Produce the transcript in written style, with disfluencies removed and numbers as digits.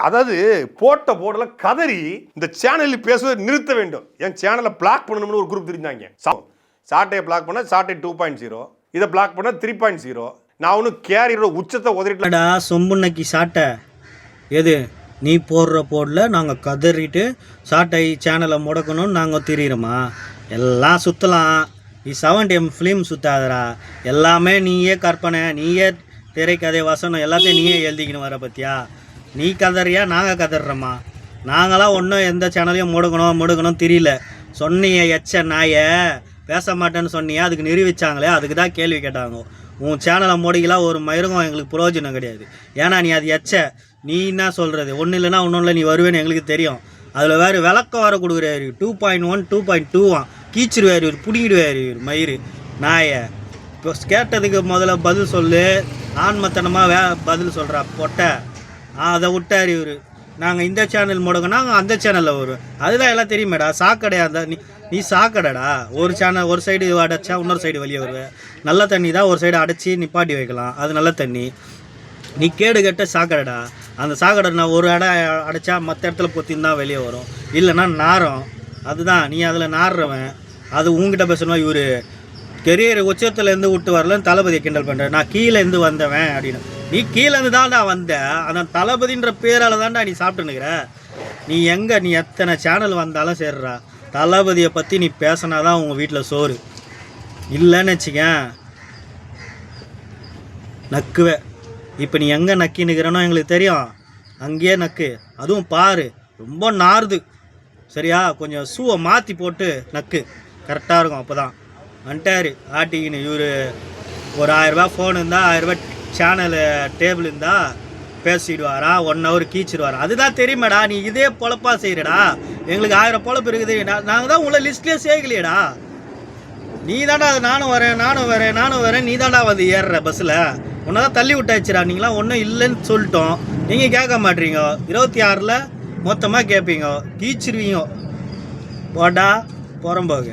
அதாவது போட்ட போடல கதறி இந்த சேனலில் பேசுவதை நிறுத்த வேண்டும். என் சேனலை பிளாக் பண்ணணும்னு ஒரு குரூப் தெரிஞ்சாங்க. சாட்டையை பிளாக் பண்ண சாட்டை 2.0, இதை பிளாக் பண்ண 3.0. நான் ஒன்றும் கேரியரோட உச்சத்தை உதறிட்டா. சொம்புன்னைக்கு சாட்டை எது நீ போடுற போடல நாங்கள் கதறிட்டு சாட்டை சேனலை முடக்கணும்னு நாங்கள் தெரியுறோமா? எல்லாம் சுற்றலாம். நீ 7M ஃபிலிம் சுற்றாதரா. எல்லாமே நீயே கற்பனை, நீயே திரைக்கதை வசனம் எல்லாத்தையும் நீயே எழுதிக்கணும் வர பற்றியா? நீ கதறியா நாங்கள் கதறோமா? நாங்களாம் ஒன்றும் எந்த சேனலையும் முடுக்கணும் தெரியல. சொன்னிய எச்ச நாயை பேச மாட்டேன்னு சொன்னியா, அதுக்கு நிரூபிச்சாங்களே, அதுக்கு தான் கேள்வி கேட்டாங்க. உன் சேனலை முடிக்கலாம் ஒரு மயிருக்கும் எங்களுக்கு பிரயோஜனம் கிடையாது. ஏன்னா நீ அது எச்ச. நீ என்ன சொல்கிறது? ஒன்றும் இல்லைன்னா ஒன்றும் இல்லை, நீ வருவேன்னு எங்களுக்கு தெரியும். அதில் வேறு விளக்கம் வர கொடுக்குறாரு. 2.1 2.2 கீச்சிருவார், இவர் பிடிங்கிடுவார், இவர் மயிறு நாயை. இப்போ கேட்டதுக்கு முதல்ல பதில் சொல்லு. ஆன்மத்தனமாக பதில் சொல்கிறா பொட்டை. அதை விட்டார் இவர். நாங்கள் இந்த சேனல் முடங்கினா அந்த சேனலில் வரும். அதுதான் எல்லாம் தெரியுமேடா. சாக்கடையா இருந்தால் நீ சாக்கடைடா. ஒரு சேனல் ஒரு சைடு அடைச்சா இன்னொரு சைடு வெளியே வருவேன். நல்ல தண்ணி தான் ஒரு சைடு அடைச்சி நிப்பாட்டி வைக்கலாம், அது நல்ல தண்ணி. நீ கேடு கட்ட சாக்கடைடா. அந்த சாக்கடை நான் ஒரு அடைச்சா மற்ற இடத்துல பொத்தின்னு தான் வெளியே வரும், இல்லைன்னா நாரம். அதுதான் நீ அதில் நாடுறவன். அது உங்ககிட்ட பேசணும். இவர் கெரியர் உச்சத்துலேருந்து விட்டு வரலன்னு தளபதியை கிண்டல் பண்ணுறேன். நான் கீழேருந்து வந்தவன் அப்படின்னு. நீ கீழேருந்து தான்டா வந்த. அந்த தளபதின்ற பேரால் தான்டா நீ சாப்பிட்டுன்னுக்கிற. நீ எங்கே நீ எத்தனை சேனல் வந்தாலும் சேர்றா, தளபதியை பற்றி நீ பேசினாதான் உங்கள் வீட்டில் சோறு. இல்லைன்னு வச்சுக்க நக்குவே. இப்போ நீ எங்கே நக்கின்னுக்கிறனோ எங்களுக்கு தெரியும். அங்கேயே நக்கு. அதுவும் பாரு, ரொம்ப நாறுது சரியா? கொஞ்சம் ஷூவை மாற்றி போட்டு நக்கு, கரெக்டாக இருக்கும். அப்போ தான் வந்துட்டார் ஆட்டிக்கின்னு. இவர் ஒரு 1000 ரூபா ஃபோன் இருந்தால் 1000 ரூபா சேனலு டேபிள் இருந்தால் பேசிடுவாரா, 1 ஹவர் கீச்சிடுவாரா. அதுதான் தெரியுமாடா. நீ இதே பொழப்பா செய்கிறடா. எங்களுக்கு 1000 பொழப்பு இருக்குது. நாங்கள் தான் உங்களை லிஸ்ட்லேயே சேர்க்கலையேடா. நீ தாண்டா நானும் வரேன் நீ தாண்டா வந்து ஏறுற பஸ்ஸில். உன்னை தான் தள்ளி விட்டாச்சுடா. நீங்களாம் ஒன்றும் இல்லைன்னு சொல்லிட்டோம், நீங்கள் கேட்க மாட்டீங்க. 26ல் மொத்தமாக கேட்பீங்க, கீச்சிருவீங்க. போடா புறம்போக.